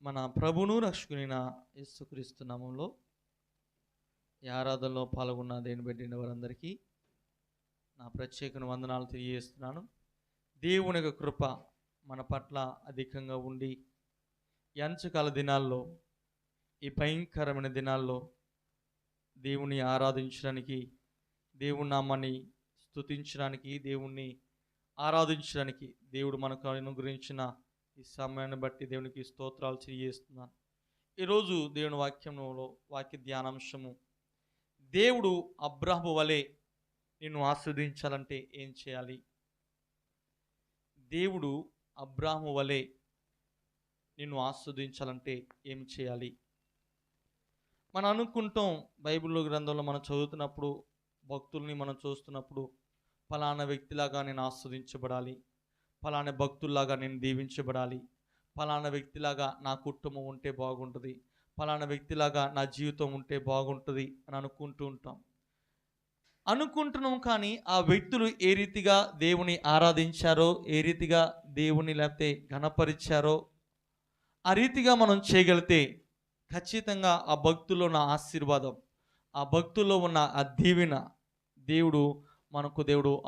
మన ప్రభును రక్షకునైన యేసుక్రీస్తు నామములో ఈ ఆరాధనలో పాల్గొన్న దేని పెట్టిన వారందరికీ నా ప్రత్యేక వందనాలు తెలియజేస్తున్నాను. దేవుని యొక్క కృప మన పట్ల అధికంగా ఉండి ఈ అంచకాల దినాల్లో, ఈ భయంకరమైన దినాల్లో దేవుని ఆరాధించడానికి, దేవుని నామాన్ని స్తుతించడానికి, దేవుణ్ణి ఆరాధించడానికి దేవుడు మనకు అనుగ్రహించిన ఈ సమయాన్ని బట్టి దేవునికి స్తోత్రాలు తెలియజేస్తున్నాను. ఈరోజు దేవుని వాక్యంలో వాక్య ధ్యానాంశము, దేవుడు అబ్రాహాము వలె నిన్ను ఆస్వాదించాలంటే ఏం చేయాలి? దేవుడు అబ్రాహాము వలె నిన్ను ఆస్వాదించాలంటే ఏం చేయాలి? మనం అనుకుంటాం, బైబిల్ గ్రంథంలో మనం చదువుతున్నప్పుడు, భక్తుల్ని మనం చూస్తున్నప్పుడు, ఫలానా వ్యక్తిలాగా నేను ఆస్వాదించబడాలి, ఫలానా భక్తుల్లాగా నేను దీవించబడాలి, ఫలానా వ్యక్తిలాగా నా కుటుంబం ఉంటే బాగుంటుంది, ఫలానా వ్యక్తిలాగా నా జీవితం ఉంటే బాగుంటుంది అని అనుకుంటున్నాం. కానీ ఆ వ్యక్తులు ఏ రీతిగా దేవుని ఆరాధించారో, ఏ రీతిగా దేవుని లేకపోతే ఘనపరిచారో ఆ రీతిగా మనం చేయగలిగితే ఖచ్చితంగా ఆ భక్తుల్లో ఉన్న ఆశీర్వాదం, ఆ భక్తుల్లో ఉన్న ఆ దీవెన దేవుడు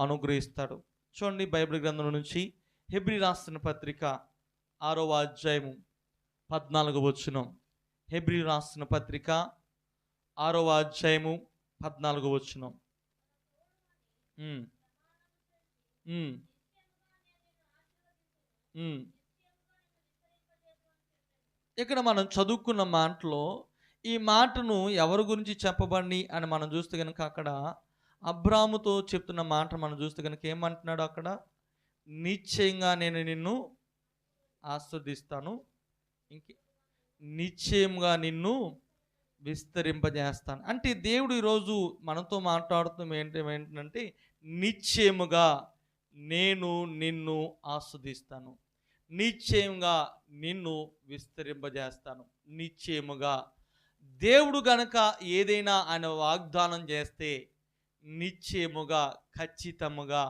అనుగ్రహిస్తాడు. చూడండి, బైబిల్ గ్రంథం నుంచి హెబ్రీ రాసిన పత్రిక 6వ అధ్యాయము 14వ వచనం. హెబ్రీ రాసిన పత్రిక 6వ అధ్యాయము 14వ వచనం. ఇక్కడ మనం చదువుకున్న మాటలో ఈ మాటను ఎవరి గురించి చెప్పబడి అని మనం చూస్తే కనుక, అక్కడ అబ్రాహాముతో చెప్తున్న మాట మనం చూస్తే కనుక ఏమంటున్నాడు అక్కడ? నిశ్చయంగా నేను నిన్ను ఆస్వాదిస్తాను, నిశ్చయంగా నిన్ను విస్తరింపజేస్తాను. అంటే దేవుడు ఈరోజు మనతో మాట్లాడుతూ ఏంటంటే, నిశ్చయముగా నేను నిన్ను ఆస్వాదిస్తాను, నిశ్చయంగా నిన్ను విస్తరింపజేస్తాను. నిశ్చయముగా దేవుడు గనక ఏదైనా ఆయన వాగ్దానం చేస్తే నిశ్చయముగా, ఖచ్చితముగా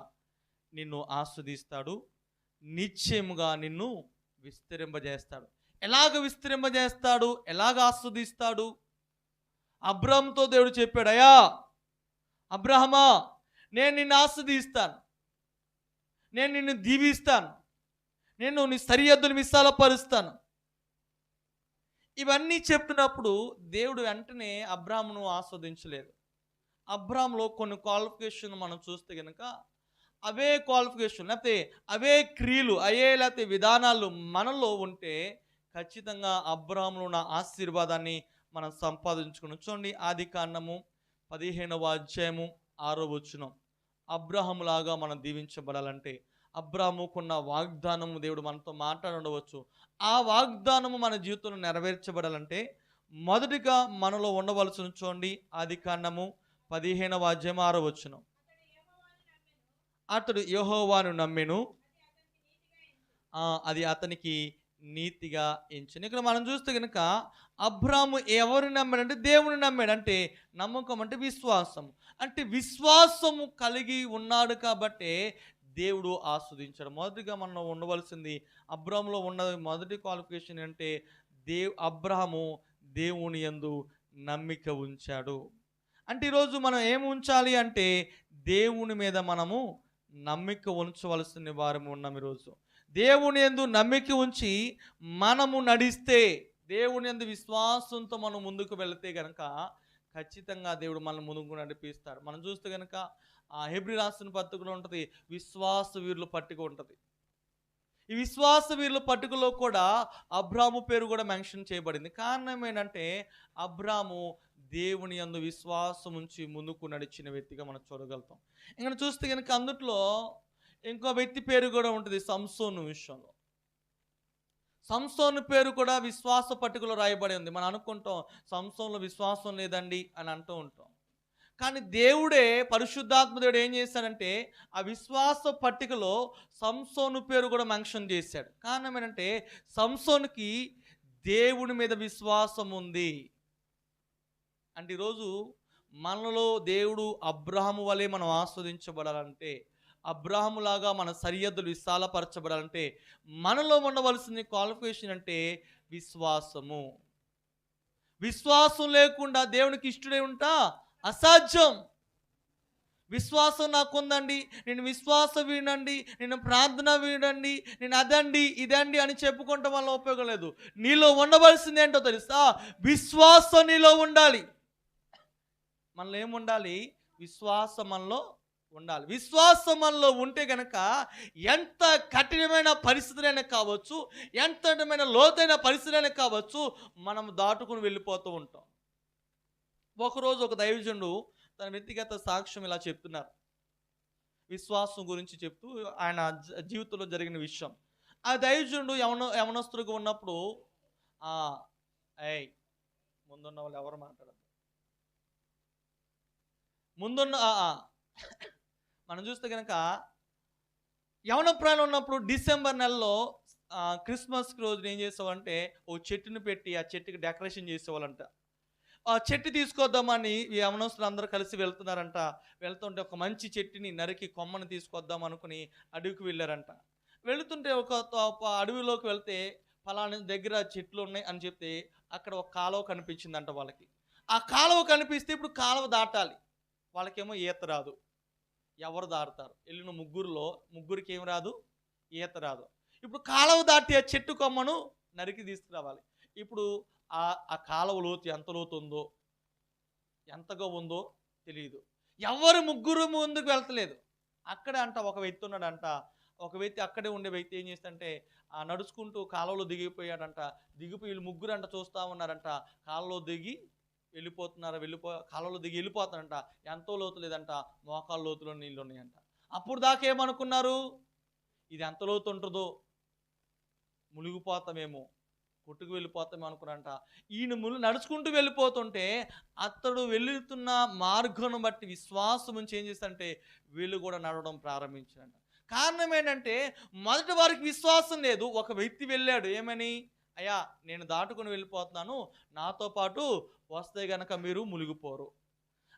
నిన్ను ఆస్వాదిస్తాడు, నిశ్చయముగా నిన్ను విస్తరింపజేస్తాడు. ఎలాగ విస్తరింపజేస్తాడు? ఎలాగ ఆస్వాదిస్తాడు? అబ్రాహాముతో దేవుడు చెప్పాడు, అయ్యా అబ్రాహామా, నేను నిన్ను ఆస్వాదిస్తాను, నేను నిన్ను దీవిస్తాను, నేను నీ సరిహద్దులు విశాలపరుస్తాను. ఇవన్నీ చెప్తున్నప్పుడు దేవుడు వెంటనే అబ్రాహామును ఆస్వాదించలేదు. అబ్రాహాములో కొన్ని క్వాలిఫికేషన్ మనం చూస్తే కనుక, అవే క్వాలిఫికేషన్ లేకపోతే అవే క్రియలు లేకపోతే విధానాలు మనలో ఉంటే ఖచ్చితంగా అబ్రాహాములో ఉన్న ఆశీర్వాదాన్ని మనం సంపాదించుకుని. చూడండి, ఆదికాండము 15వ అధ్యాయము 6వ వచనం. అబ్రాహాములాగా మనం దీవించబడాలంటే, అబ్రాహాముకున్న వాగ్దానము దేవుడు మనతో మాట్లాడవచ్చు. ఆ వాగ్దానము మన జీవితంలో నెరవేర్చబడాలంటే మొదటిగా మనలో ఉండవలసిన, చూడండి, ఆదికాండము 15వ అధ్యాయం 6వ వచనం. అతడు యెహోవాను నమ్మెను, అది అతనికి నీతిగా ఎంచెను. ఇక్కడ మనం చూస్తే కనుక అబ్రాహాము ఎవరిని నమ్మాడంటే దేవుని నమ్మాడు. అంటే నమ్మకం అంటే విశ్వాసం. అంటే విశ్వాసము కలిగి ఉన్నాడు కాబట్టి దేవుడు ఆస్వాదించాడు. మొదటిగా మనం ఉండవలసింది, అబ్రాహాములో ఉన్న మొదటి క్వాలిఫికేషన్ అంటే అబ్రాహాము దేవుని యందు నమ్మిక ఉంచాడు. అంటే ఈరోజు మనం ఏమి ఉంచాలి అంటే దేవుని మీద మనము నమ్మిక ఉంచవలసిన వారము ఉన్నాం. ఈరోజు దేవుని యందు నమ్మిక ఉంచి మనము నడిస్తే, దేవుని యందు విశ్వాసంతో మనం ముందుకు వెళితే కనుక ఖచ్చితంగా దేవుడు మనం ముందుకు నడిపిస్తాడు. మనం చూస్తే కనుక ఆ హెబ్రీ రాసిన పత్రికలో ఉంటుంది, విశ్వాస వీరుల పట్టిక ఉంటుంది. ఈ విశ్వాస వీరుల పట్టికలో కూడా అబ్రాహాము పేరు కూడా మెన్షన్ చేయబడింది. కారణం ఏంటంటే అబ్రాహాము దేవుని యందు విశ్వాసం ఉంచి ముందుకు నడిచిన వ్యక్తిగా మనం చూడగలుగుతాం. ఇంకా చూస్తే కనుక అందుట్లో ఇంకో వ్యక్తి పేరు కూడా ఉంటుంది, సంసోను విషయంలో. సంసోను పేరు కూడా విశ్వాస పట్టికలో రాయబడి ఉంది. మనం అనుకుంటాం సంసోన్లో విశ్వాసం లేదండి అని అంటూ ఉంటాం. కానీ దేవుడే, పరిశుద్ధాత్మ దేవుడు ఏం చేశాడంటే ఆ విశ్వాస పట్టికలో సంసోను పేరు కూడా మెన్షన్ చేశాడు. కారణం ఏంటంటే సంసోనుకి దేవుని మీద విశ్వాసం ఉంది. అంటే ఈరోజు మనలో దేవుడు అబ్రాహాము వలె మనం ఆస్వాదించబడాలంటే, అబ్రాహాములాగా మన సరిహద్దులు విశాలపరచబడాలంటే మనలో ఉండవలసిన క్వాలిఫికేషన్ అంటే విశ్వాసము. విశ్వాసం లేకుండా దేవునికి ఇష్టడై ఉంటా అసాధ్యం. విశ్వాసం నాకుందండి, నేను విశ్వాసం వీడండి, నేను ప్రార్థన వీడండి, నేను అదండి ఇదండి అని చెప్పుకోవటం వల్ల ఉపయోగం లేదు. నీలో ఉండవలసింది ఏంటో తెలుసా? విశ్వాసం నీలో ఉండాలి. మనలో ఏముండాలి? విశ్వాసం మనలో ఉండాలి. విశ్వాసం మనలో ఉంటే గనక ఎంత కఠినమైన పరిస్థితులైనా కావచ్చు, ఎంత లోతైన పరిస్థితులైనా కావచ్చు, మనం దాటుకుని వెళ్ళిపోతూ ఉంటాం. ఒకరోజు ఒక దైవజనుడు తన వ్యక్తిగత సాక్ష్యం ఇలా చెప్తున్నారు. విశ్వాసం గురించి చెప్తూ ఆయన జీవితంలో జరిగిన విషయం. ఆ దైవజనుడు యవనస్తుడిగా ఉన్నప్పుడు ముందున్న వాళ్ళు ఎవరు మాట్లాడదు, ముందున్న మనం చూస్తే కనుక యవన ప్రాయం ఉన్నప్పుడు డిసెంబర్ నెలలో క్రిస్మస్కి రోజున ఏం చేసేవాళ్ళంటే ఓ చెట్టుని పెట్టి ఆ చెట్టుకి డెకరేషన్ చేసేవాళ్ళంట. ఆ చెట్టు తీసుకొద్దామని ఈ యవనస్తులు అందరూ కలిసి వెళ్తున్నారంట. వెళ్తుంటే ఒక మంచి చెట్టుని నరికి కొమ్మని తీసుకొద్దాం అనుకుని అడవికి వెళ్ళారంట. వెళుతుంటే ఒక అడవిలోకి వెళ్తే ఫలానా దగ్గర చెట్లు ఉన్నాయి అని చెప్తే అక్కడ ఒక కాలువ కనిపించిందంట వాళ్ళకి. ఆ కాలువ కనిపిస్తే ఇప్పుడు కాలువ దాటాలి. వాళ్ళకేమో ఈత రాదు. ఎవరు దాటుతారు? వెళ్ళిన ముగ్గురికి ఏం రాదు? ఈత రాదు. ఇప్పుడు కాలువ దాటి ఆ చెట్టు కొమ్మను నరికి తీసుకురావాలి. ఇప్పుడు ఆ కాలువ లోతు ఎంత లోతు ఉందో, ఎంతగా ఉందో తెలియదు. ఎవరు ముగ్గురు ముందుకు వెళ్తలేదు. అక్కడే అంట ఒక వ్యక్తి ఉన్నాడంట. ఒక వ్యక్తి అక్కడే ఉండే వ్యక్తి ఏం చేస్తాడంటే నడుచుకుంటూ కాలువలో దిగిపోయాడంట. దిగిపోయి వీళ్ళు ముగ్గురు అంట చూస్తూ ఉన్నారంట. కాలువలో దిగి కాలువలో దిగి వెళ్ళిపోతాడంట. ఎంతో లోతు లేదంట, మోకాళ్ళ లోతులో నీళ్ళు ఉన్నాయంట. అప్పుడు దాకా ఏమనుకున్నారు? ఇది ఎంత లోతు ఉంటుందో, మునిగిపోతామేమో, కొట్టుకు వెళ్ళిపోతామేమో అనుకున్నారంట. ఈయన నడుచుకుంటూ వెళ్ళిపోతుంటే అతడు వెళుతున్న మార్గం బట్టి విశ్వాసం నుంచి ఏం చేస్తాడంటే వీళ్ళు కూడా నడవడం ప్రారంభించారంట. కారణం ఏంటంటే మొదటి వారికి విశ్వాసం లేదు. ఒక వ్యక్తి వెళ్ళాడు, ఏమని? అయ్యా నేను దాటుకుని వెళ్ళిపోతున్నాను, నాతో పాటు వస్తే గనక మీరు మునిగిపోరు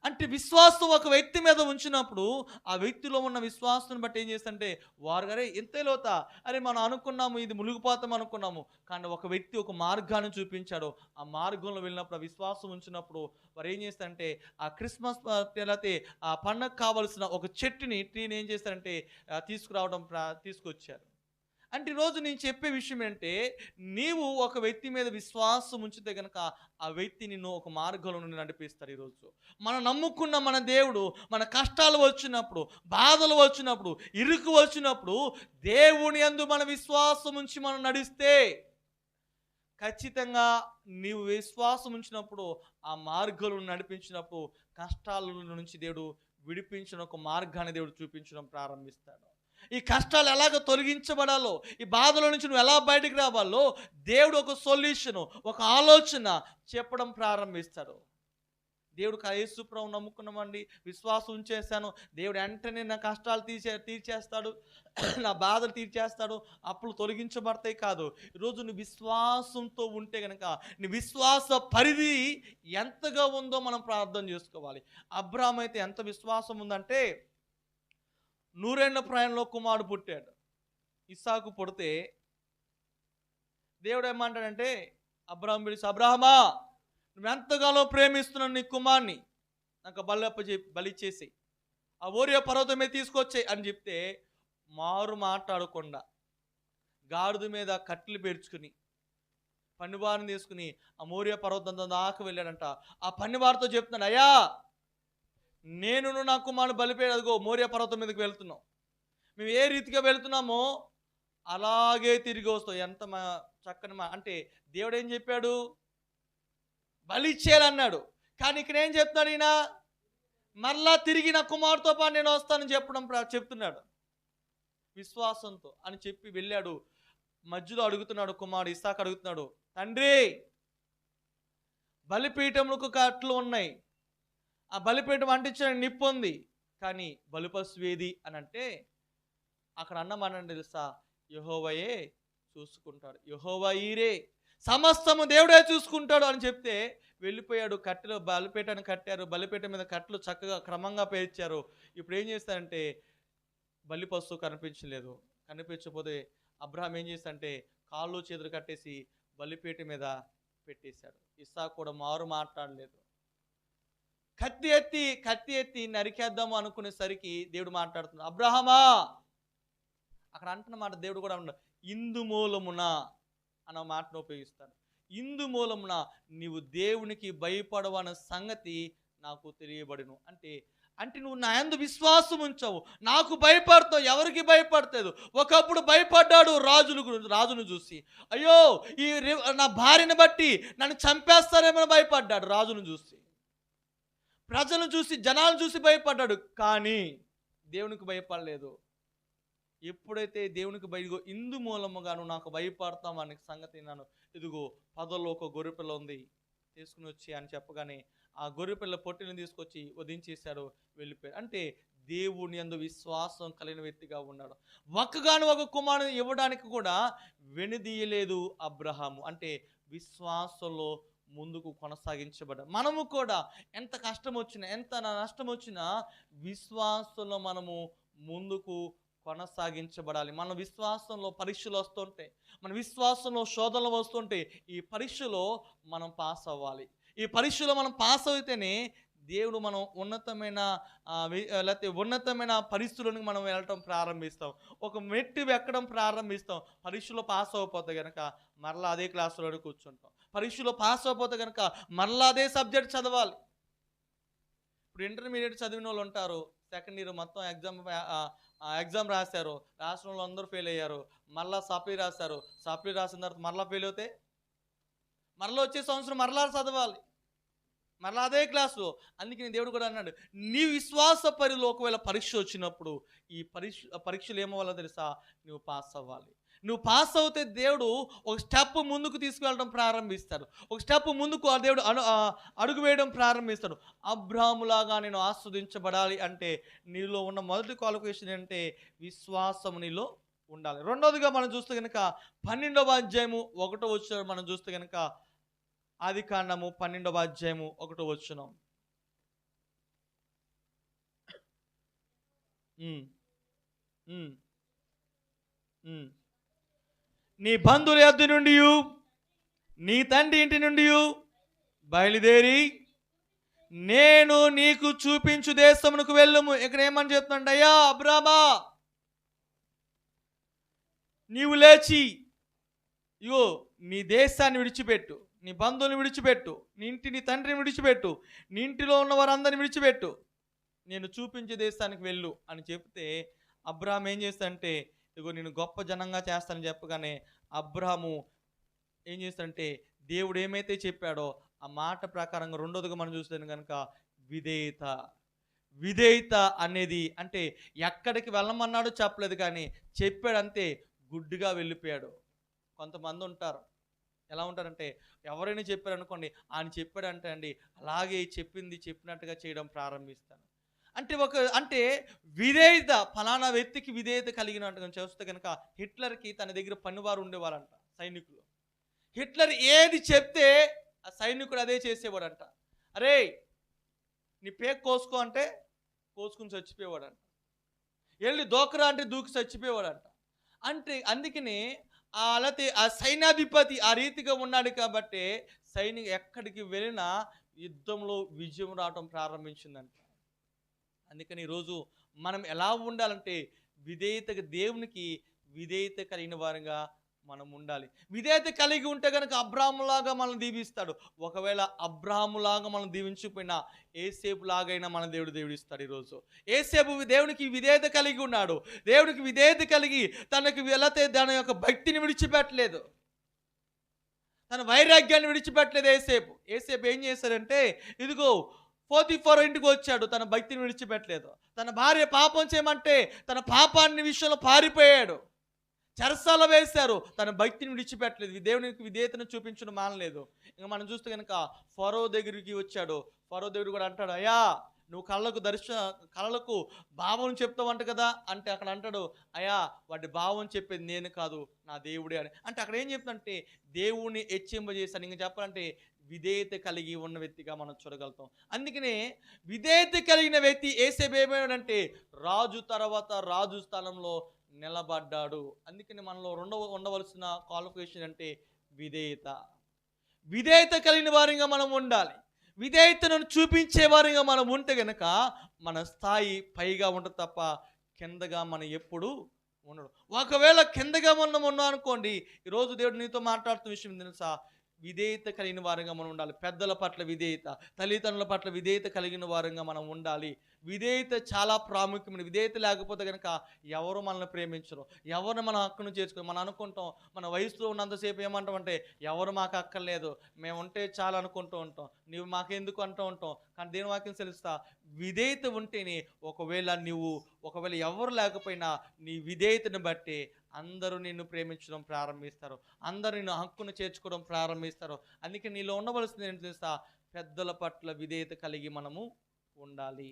అంటే విశ్వాసం ఒక వ్యక్తి మీద ఉంచినప్పుడు ఆ వ్యక్తిలో ఉన్న విశ్వాసం బట్టి ఏం చేస్తుంటే వారు గారే ఎంతే లోత, అరే మనం అనుకున్నాము ఇది మునిగిపోతాం అనుకున్నాము, కానీ ఒక వ్యక్తి ఒక మార్గాన్ని చూపించాడు. ఆ మార్గంలో వెళ్ళినప్పుడు ఆ విశ్వాసం ఉంచినప్పుడు వారు ఏం చేస్తారంటే ఆ క్రిస్మస్ లేకపోతే ఆ పండగ కావలసిన ఒక ట్రీని ఏం చేస్తారంటే తీసుకొచ్చారు. అంటే ఈరోజు నేను చెప్పే విషయం ఏంటంటే నీవు ఒక వ్యక్తి మీద విశ్వాసం ఉంచితే కనుక ఆ వ్యక్తి నిన్ను ఒక మార్గంలో నుండి నడిపిస్తారు. ఈరోజు మనం నమ్ముకున్న మన దేవుడు మన కష్టాలు వచ్చినప్పుడు, బాధలు వచ్చినప్పుడు, ఇరుకు వచ్చినప్పుడు దేవుని యందు మన విశ్వాసం ఉంచి మనం నడిస్తే ఖచ్చితంగా నీవు విశ్వాసం ఉంచినప్పుడు ఆ మార్గంలో నడిపించినప్పుడు కష్టాల నుంచి దేవుడు విడిపించిన ఒక మార్గాన్ని దేవుడు చూపించడం ప్రారంభిస్తాడు. ఈ కష్టాలు ఎలాగ తొలగించబడాలో, ఈ బాధల నుంచి నువ్వు ఎలా బయటకు రావాలో దేవుడు ఒక సొల్యూషను, ఒక ఆలోచన చెప్పడం ప్రారంభిస్తాడు. దేవుడు యేసు ప్రభువుని నమ్ముకున్నామండి, విశ్వాసం ఉంచేశాను, దేవుడు వెంటనే నా కష్టాలు తీర్చేస్తాడు, నా బాధలు తీర్చేస్తాడు, అప్పులు తొలగించబడతాయి కాదు. ఈరోజు నువ్వు విశ్వాసంతో ఉంటే కనుక నీ విశ్వాస పరిధి ఎంతగా ఉందో మనం ప్రార్థన చేసుకోవాలి. అబ్రాహాము అయితే ఎంత విశ్వాసం ఉందంటే 100 ఏళ్ల ప్రాయంలో కుమారుడు పుట్టాడు. ఇస్సాకు పుడితే దేవుడు ఏమంటాడంటే అబ్రాహాము పిలిచి, అబ్రాహామా నువ్వు ఎంతగానో ప్రేమిస్తున్నావు నీ కుమార్ని, నాకు బలి చేసి ఆ ఓరియా పర్వతం మీద తీసుకొచ్చాయి అని చెప్తే మారు మాట్లాడకుండా గాడిద మీద కట్టెలు పేర్చుకుని పన్నివారిని తీసుకుని ఆ మోరియా పర్వతం దాకా వెళ్ళాడంట. ఆ పన్నివారితో చెప్తున్నాడు, అయ్యా నేను నా కుమారుని బలిపేడు, అదిగో మోరియా పర్వతం మీదకి వెళ్తున్నాం, మేము ఏ రీతిగా వెళ్తున్నామో అలాగే తిరిగి వస్తాం. ఎంత చక్కని అంటే దేవుడు ఏం చెప్పాడు? బలి ఇచ్చేయాలన్నాడు. కానీ ఇక్కడ ఏం చెప్తున్నాడు ఈయన? మరలా తిరిగి నా కుమారుతో పాటు నేను వస్తానని చెప్తున్నాడు విశ్వాసంతో అని చెప్పి వెళ్ళాడు. మధ్యలో అడుగుతున్నాడు కుమారుడు ఇస్సాకు అడుగుతున్నాడు, తండ్రి బలిపీఠములకు కట్లు ఉన్నాయి, ఆ బలిపీఠం అంటించడానికి నిప్పు ఉంది, కానీ బలిపశువు ఏది అని అంటే అక్కడ అన్నమానండి తెలుసా? యెహోవాయే చూసుకుంటాడు, యెహోవా ఈరే, సమస్తము దేవుడే చూసుకుంటాడు అని చెప్తే వెళ్ళిపోయాడు. కట్టెలు బలిపీఠాన్ని కట్టారు, బలిపీఠం మీద కట్టెలు చక్కగా క్రమంగా పేర్చారు. ఇప్పుడు ఏం చేస్తారంటే బలి పశువు కనిపించలేదు. కనిపించకపోతే అబ్రహాం ఏం చేశాడంటే కాళ్ళు చేతులు కట్టేసి బలిపీఠ మీద పెట్టేశాడు. ఇస్సాకు కూడా మారు మాట్లాడలేదు. కత్తి ఎత్తి నరికేద్దాము అనుకునేసరికి దేవుడు మాట్లాడుతున్నాడు, అబ్రహామా. అక్కడ అంటున్న మాట దేవుడు కూడా అన్నాడు, ఇందు మూలమున అన్న మాటను ఉపయోగిస్తాడు. ఇందు మూలమున నీవు దేవునికి భయపడవన్న సంగతి నాకు తెలియబడును. అంటే నువ్వు నా యందు విశ్వాసం ఉంచావు, నాకు భయపడతావు. ఎవరికి భయపడతాడు? ఒకప్పుడు భయపడ్డాడు రాజును చూసి. అయ్యో నా భార్యను బట్టి నన్ను చంపేస్తారేమో భయపడ్డాడు రాజును చూసి, ప్రజలను చూసి, జనాలను చూసి భయపడ్డాడు. కానీ దేవునికి భయపడలేదు. ఎప్పుడైతే దేవునికి ఇదిగో ఇందు మూలముగాను నాకు భయపడతాం అనే సంగతి నన్ను, ఇదిగో పొదలో ఒక గొర్రెపిల్ల ఉంది తీసుకుని వచ్చి అని చెప్పగానే ఆ గొర్రెపిల్ల పొట్టిని తీసుకొచ్చి వధించేశాడు, వెళ్ళిపోయాడు. అంటే దేవుని యందు విశ్వాసం కలిగిన వ్యక్తిగా ఉన్నాడు. ఒక కుమారుని ఇవ్వడానికి కూడా వెనుదీయలేదు అబ్రహాము. అంటే విశ్వాసంలో ముందుకు కొనసాగించబడ్డాడు. మనము కూడా ఎంత కష్టం వచ్చినా, ఎంత నష్టం వచ్చినా విశ్వాసంలో మనము ముందుకు కొనసాగించబడాలి. మన విశ్వాసంలో పరీక్షలు వస్తుంటే, మన విశ్వాసంలో శోధనలు వస్తుంటే ఈ పరీక్షలో మనం పాస్ అవ్వాలి. ఈ పరీక్షలో మనం పాస్ అయితేనే దేవుడు మనం ఉన్నతమైన పరిస్థితులను మనం వెళ్ళటం ప్రారంభిస్తాం. ఒక మెట్టు ఎక్కడం ప్రారంభిస్తాం. పరీక్షలో పాస్ అవ్వకపోతే కనుక మరలా అదే క్లాసులో కూర్చుంటాం. పరీక్షలో పాస్ అవ్వకపోతే కనుక మరలా అదే సబ్జెక్ట్ చదవాలి. ఇప్పుడు ఇంటర్మీడియట్ చదివిన వాళ్ళు ఉంటారు, సెకండ్ ఇయర్ మొత్తం ఎగ్జామ్ రాశారు, రాసిన వాళ్ళు అందరూ ఫెయిల్ అయ్యారు. మరలా సప్లీ రాశారు, సప్లీ రాసిన తర్వాత మరలా ఫెయిల్ అవుతే మరలా వచ్చే సంవత్సరం మరలా చదవాలి, మరలా అదే క్లాసు. అందుకని దేవుడు కూడా అన్నాడు, నీ విశ్వాస పరిలో ఒకవేళ పరీక్ష వచ్చినప్పుడు ఈ పరీక్షలు ఏమవ్వాలో తెలుసా, నువ్వు పాస్ అవ్వాలి. నువ్వు పాస్ అవుతే దేవుడు ఒక స్టెప్ ముందుకు తీసుకువెళ్ళడం ప్రారంభిస్తాడు. ఒక స్టెప్ ముందుకు ఆ దేవుడు అడుగు వేయడం ప్రారంభిస్తాడు. అబ్రాహాములాగా నేను ఆస్వాదించబడాలి అంటే నీలో ఉన్న మొదటి క్వాలిఫికేషన్ ఏంటంటే విశ్వాసం నీలో ఉండాలి. రెండవదిగా మనం చూస్తే కనుక 12వ అధ్యాయము 1వ వచనం మనం చూస్తే కనుక ఆదికాండము 12వ అధ్యాయము 1వ వచనం. నీ బంధువుల యొద్ద నుండి నీ తండ్రి ఇంటి నుండి బయలుదేరి నేను నీకు చూపించు దేశమునకు వెళ్ళుము. ఇక్కడ ఏమని చెప్తున్నాడు, అయ్యా అబ్రామా నీవు లేచి ఇగో నీ దేశాన్ని విడిచిపెట్టు, నీ బంధువుని విడిచిపెట్టు, నీ ఇంటి నీ తండ్రిని విడిచిపెట్టు, నీ ఇంటిలో ఉన్న వారందరిని విడిచిపెట్టు, నేను చూపించే దేశానికి వెళ్ళు అని చెప్తే అబ్రాహాం ఏం చేస్తాడంటే ఇగో నేను గొప్ప జనంగా చేస్తానని చెప్పగానే అబ్రాహాము ఏం చేస్తాడంటే దేవుడు ఏమైతే చెప్పాడో ఆ మాట ప్రకారంగా రెండోదిగా మనం చూస్తే కనుక విధేయత అనేది అంటే ఎక్కడికి వెళ్ళమన్నాడో చెప్పలేదు, కానీ చెప్పాడంతే గుడ్డిగా వెళ్ళిపోయాడు. కొంతమంది ఉంటారు, ఎలా ఉంటారంటే ఎవరైనా చెప్పారనుకోండి, ఆయన చెప్పాడంటే అండి అలాగే చెప్పినట్టుగా చేయడం ప్రారంభిస్తాను. అంటే విధేయత, ఫలానా వ్యక్తికి విధేయత కలిగినట్టుగా చూస్తే కనుక హిట్లర్కి తన దగ్గర పనివారు ఉండేవారంట సైనికులు. హిట్లర్ ఏది చెప్తే ఆ సైనికుడు అదే చేసేవాడంట. అరే నీ పేక్ కోసుకో అంటే కోసుకుని చచ్చిపోయేవాడంట, వెళ్ళి దూకరా అంటే దూకి చచ్చిపోయేవాడంట. అందుకని అలాగే ఆ సైన్యాధిపతి ఆ రీతిగా ఉన్నాడు కాబట్టి ఎక్కడికి వెళ్ళినా యుద్ధంలో విజయం రావడం ప్రారంభించిందంట. అందుకని ఈరోజు మనం ఎలా ఉండాలంటే దేవునికి విధేయత కలిగిన వారిగా మనం ఉండాలి. విధేయత కలిగి ఉంటే కనుక అబ్రాహాములాగా మనం దీవిస్తాడు. ఒకవేళ అబ్రాహాములాగా మనం దీవించిపోయినా ఏసేపు లాగైనా మన దేవుడిస్తాడు. ఈరోజు ఏసేపు దేవునికి విధేయత కలిగి ఉన్నాడు. దేవునికి విధేయత కలిగి తనకు వెళితే దాని యొక్క భక్తిని విడిచిపెట్టలేదు, తన వైరాగ్యాన్ని విడిచిపెట్టలేదు. ఏసేపు ఏం చేశాడంటే ఇదిగో పోతీఫర్ ఇంటికి వచ్చాడు, తన భక్తిని విడిచిపెట్టలేదు. తన భార్య పాపం చేయమంటే తన పాపాన్ని విషయంలో పారిపోయాడు, చెరసాల వేశారు, తన భక్తిని విడిచిపెట్టలేదు, దేవునికి విధేయతను చూపించడం మానలేదు. ఇంకా మనం చూస్తే కనుక ఫరో దగ్గరికి వచ్చాడు. ఫరో దేవుడు కూడా అంటాడు, అయ్యా నువ్వు కళలకు భావం చెప్తావంట కదా అంటే అక్కడ అంటాడు, అయ్యా వాటి భావం చెప్పేది నేను కాదు నా దేవుడే అని. అంటే అక్కడ ఏం చెప్తుందంటే దేవుణ్ణి హెచ్చింపజేశాను. ఇంకా చెప్పాలంటే విధేయత కలిగి ఉన్న వ్యక్తిగా మనం చూడగలుగుతాం. అందుకనే విధేయత కలిగిన వ్యక్తి యేసేపు ఏమయ్యాడంటే రాజు తర్వాత రాజు స్థానంలో నిలబడ్డాడు. అందుకని మనలో ఉండవలసిన క్వాలిఫికేషన్ అంటే విధేయత. విధేయత కలిగిన వారిగా మనం ఉండాలి. విధేయతను చూపించే వారిగా మనం ఉంటే గనక మన స్థాయి పైగా ఉంటుంది తప్ప కిందగా మనం ఎప్పుడు ఉండడు. ఒకవేళ కిందగా ఉన్నాం అనుకోండి, ఈరోజు దేవుడు నీతో మాట్లాడుతున్న విషయం తెలుసా? విధేయత కలిగిన వారంగా మనం ఉండాలి. పెద్దల పట్ల విధేయత, తల్లిదండ్రుల పట్ల విధేయత కలిగిన వారంగా మనం ఉండాలి. విధేయత చాలా ప్రాముఖ్యమైన. విధేయత లేకపోతే కనుక ఎవరు మనల్ని ప్రేమించరు, ఎవరు మన హక్కును చేర్చుకోరు. మనం అనుకుంటాం, మన వయసులో ఉన్నంతసేపు ఏమంటామంటే ఎవరు మాకు అక్కర్లేదు, మేము ఉంటే చాలా అనుకుంటూ ఉంటాం, నువ్వు మాకెందుకు అంటూ ఉంటాం. కానీ దేని వాక్యం తెలుస్తా, విధేయత ఉంటేనే ఒకవేళ ఎవరు లేకపోయినా నీ విధేయతను బట్టి అందరూ నిన్ను ప్రేమించడం ప్రారంభిస్తారు, అందరూ నిన్ను హక్కును చేర్చుకోవడం ప్రారంభిస్తారు. అందుకే నీలో ఉండవలసింది ఏంటి తెలుసా? పెద్దల పట్ల విధేయత కలిగి మనము ఉండాలి.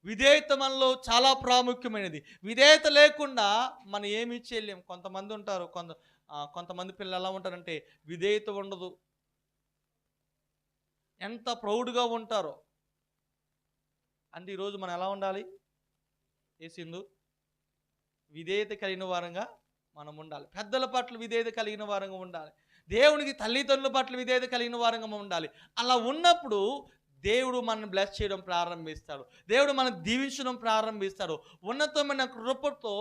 విధేయత మనలో చాలా ప్రాముఖ్యమైనది. విధేయత లేకుండా మనం ఏమీ చేయలేం. కొంతమంది ఉంటారు, కొంతమంది పిల్లలు ఎలా ఉంటారంటే విధేయత ఉండదు, ఎంత ప్రౌడ్గా ఉంటారో. అంటే ఈరోజు మనం ఎలా ఉండాలి? సింధు విధేయత కలిగిన వారంగా మనం ఉండాలి. పెద్దల పట్ల విధేయత కలిగిన వారంగా ఉండాలి. దేవునికి తల్లిదండ్రుల పట్ల విధేయత కలిగిన వారంగా మనం ఉండాలి. అలా ఉన్నప్పుడు దేవుడు మనల్ని బ్లెస్ చేయడం ప్రారంభిస్తాడు, దేవుడు మనం దీవించడం ప్రారంభిస్తాడు. ఉన్నతమైన కృపతో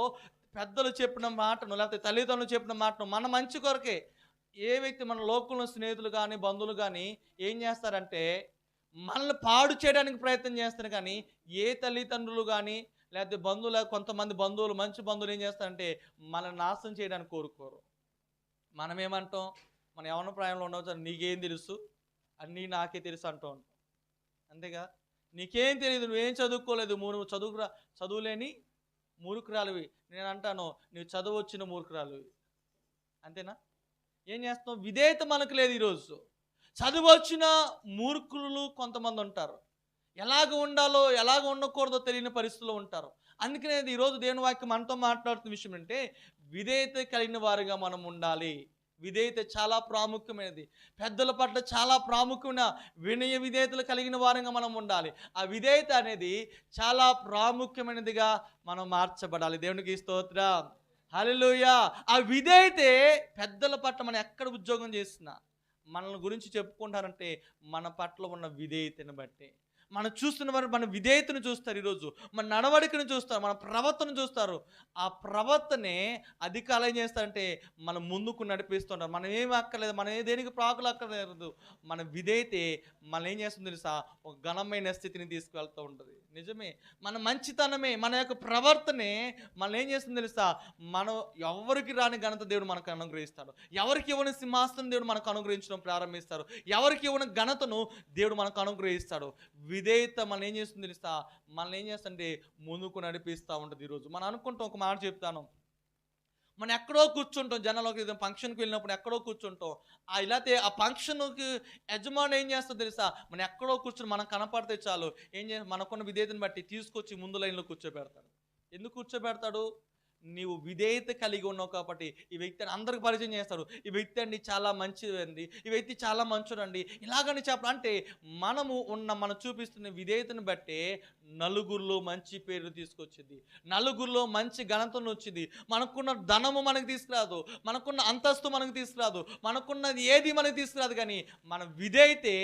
పెద్దలు చెప్పిన మాటను లేకపోతే తల్లిదండ్రులు చెప్పిన మాటను మన మంచి కొరకే. ఏ వ్యక్తి మన లోకంలో స్నేహితులు కానీ బంధువులు కానీ ఏం చేస్తారంటే మనల్ని పాడు చేయడానికి ప్రయత్నం చేస్తారు. కానీ ఏ తల్లిదండ్రులు కానీ లేకపోతే కొంతమంది బంధువులు, మంచి బంధువులు ఏం చేస్తారంటే మనల్ని నాశనం చేయడానికి కోరుకోరు. మనమేమంటాం, మన యవ్వన ప్రాయంలో ఉండవచ్చు, నీకేం తెలుసు, అన్నీ నాకే తెలుసు అంటూ ఉంటాం. అంతేగా, నీకేం తెలియదు, నువ్వేం చదువుకోలేదు, చదువులేని మూర్ఖురాలివి. నేను అంటాను, నువ్వు చదువు వచ్చిన మూర్ఖురాలివి. అంతేనా? ఏం చేస్తాం? విధేయత మనకు లేదు. ఈరోజు చదువు వచ్చిన మూర్ఖులు కొంతమంది ఉంటారు, ఎలాగ ఉండాలో ఎలాగ ఉండకూడదో తెలియని పరిస్థితుల్లో ఉంటారు. అందుకనే ఈరోజు దేవుని వాక్యం మనతో మాట్లాడుతున్న విషయం అంటే విధేయత కలిగిన వారిగా మనం ఉండాలి. విధేయత చాలా ప్రాముఖ్యమైనది. పెద్దల పట్ల చాలా ప్రాముఖ్యమైన వినయ విధేయతలు కలిగిన వారంగా మనం ఉండాలి. ఆ విధేయత అనేది చాలా ప్రాముఖ్యమైనదిగా మనం మార్చబడాలి. దేవునికి స్తోత్రం, హల్లెలూయా. ఆ విధేయతే పెద్దల పట్ల మనం ఎక్కడ ఉద్యోగం చేసినా మనల్ని గురించి చెప్పుకుంటారంటే మన పట్ల ఉన్న విధేయతను బట్టి. మనం చూస్తున్న వారు మన విధేయతను చూస్తారు, ఈరోజు మన నడవడికను చూస్తారు, మన ప్రవర్తన చూస్తారు. ఆ ప్రవర్తనే అధికారులు ఏం చేస్తారంటే మనం ముందుకు నడిపిస్తుంటారు. మనం ఏమి అక్కర్లేదు, మనం దేనికి ప్రాకులు అక్కర్లేదు. మన విధేయతే మనం ఏం చేస్తుంది తెలుసా? ఒక ఘనమైన స్థితిని తీసుకువెళ్తూ ఉంటుంది. నిజమే, మన మంచితనమే, మన యొక్క ప్రవర్తనే మనం ఏం చేస్తుంది తెలుసా? మనం ఎవరికి రాని ఘనత దేవుడు మనకు అనుగ్రహిస్తాడు. ఎవరికి ఇవ్వని సింహాసనం దేవుడు మనకు అనుగ్రహించడం ప్రారంభిస్తారు. ఎవరికి ఇవ్వని ఘనతను దేవుడు మనకు అనుగ్రహిస్తాడు. విధేయత మనం ఏం చేస్తుంది తెలుసా? మనం ఏం చేస్తుంటే ముందుకు నడిపిస్తూ ఉంటుంది. ఈరోజు మనం అనుకుంటాం, ఒక మాట చెప్తాను, మనం ఎక్కడో కూర్చుంటాం, జనాలకి ఫంక్షన్కి వెళ్ళినప్పుడు ఎక్కడో కూర్చుంటాం. ఇలాతే ఆ ఫంక్షన్కి యజమాని ఏం చేస్తుందో తెలుసా? మనం ఎక్కడో కూర్చుని మనం కనపడితే చాలు, ఏం మనకున్న విధేయతను బట్టి తీసుకొచ్చి ముందు లైన్లో కూర్చోబెడతాడు. ఎందుకు కూర్చోబెడతాడు? నీవు విధేయత కలిగి ఉన్నావు కాబట్టి ఈ వ్యక్తిని అందరికి పరిచయం చేస్తాడు. ఈ వ్యక్తి అండి చాలా మంచిదండి, ఈ వ్యక్తి చాలా మంచోడండి, ఇలాగని చెప్పడం. అంటే మనం చూపిస్తున్న విధేయతను బట్టే నలుగురిలో మంచి పేరు తీసుకొచ్చింది, నలుగురిలో మంచి ఘనతను వచ్చింది. మనకున్న ధనము మనకు తీసుకురాదు, మనకున్న అంతస్తు మనకు తీసుకురాదు, మనకున్నది ఏది మనకు తీసుకురాదు. కానీ మన విధేయతే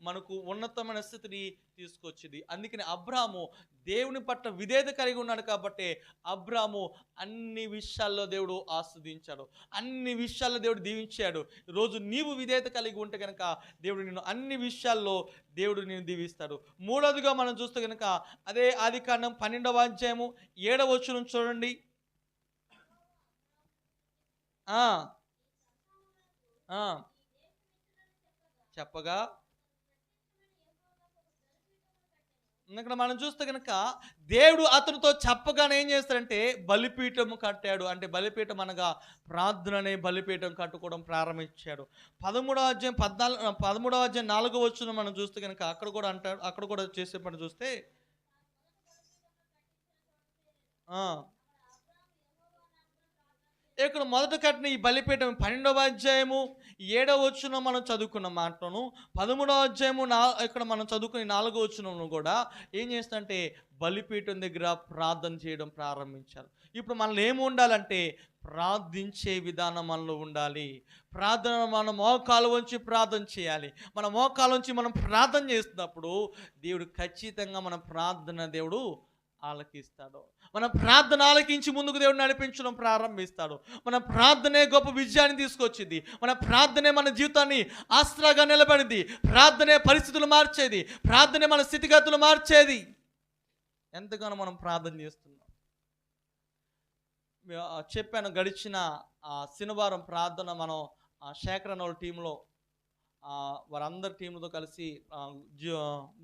మనకు ఉన్నతమైన స్థితిని తీసుకొచ్చింది. అందుకని అబ్రాహాము దేవుని పట్ల విధేయత కలిగి ఉన్నాడు కాబట్టి అబ్రాహాము అన్ని విషయాల్లో దేవుడు ఆస్వాదించాడు, అన్ని విషయాల్లో దేవుడు దీవించాడు. ఈరోజు నీవు విధేయత కలిగి ఉంటే కనుక దేవుడు నిన్ను అన్ని విషయాల్లో దేవుడు నిన్ను దీవిస్తాడు. మూడవదిగా మనం చూస్తే కనుక అదే ఆదికాండం 12వ అధ్యాయము 7వ వచనం చూడండి. చెప్పగా ఇక్కడ మనం చూస్తే కనుక దేవుడు అతనితో చెప్పగానే ఏం చేస్తాడంటే బలిపీఠం కట్టాడు. అంటే బలిపీఠం అనగా ప్రార్థన అనే బలిపీఠం కట్టుకోవడం ప్రారంభించాడు. 13వ అధ్యాయం 4వ వచనం మనం చూస్తే కనుక అక్కడ కూడా చేసే పని చూస్తే ఆ, ఇక్కడ మొదట కట్టిన ఈ బలిపీఠం 12వ అధ్యాయము 7వ వచనం మనం చదువుకున్న మాటను, 13వ అధ్యాయము ఇక్కడ మనం చదువుకుని 4వ వచనం కూడా ఏం చేస్తుందంటే బలిపీఠం దగ్గర ప్రార్థన చేయడం ప్రారంభించారు. ఇప్పుడు మనలో ఏమి ఉండాలంటే ప్రార్థించే విధానం మనలో ఉండాలి. ప్రార్థన మన మోకాలు వంచి ప్రార్థన చేయాలి. మన మోకాలు వంచి మనం ప్రార్థన చేస్తున్నప్పుడు దేవుడు ఖచ్చితంగా మన ప్రార్థన దేవుడు ఆలకిస్తాడు. మన ప్రార్థన ఆలకించి ముందుకు దేవుడు నడిపించడం ప్రారంభిస్తాడు. మన ప్రార్థనే గొప్ప విజయాన్ని తీసుకొచ్చింది. మన ప్రార్థనే మన జీవితాన్ని ఆసరాగా నిలబడింది. ప్రార్థనే పరిస్థితులు మార్చేది. ప్రార్థనే మన స్థితిగతులు మార్చేది. ఎంతగానో మనం ప్రార్థన చేస్తున్నాం. చెప్పాను, గడిచిన శనివారం ప్రార్థన మనం శేఖరన్ వాళ్ళ టీంలో వారందరి టీంలతో కలిసి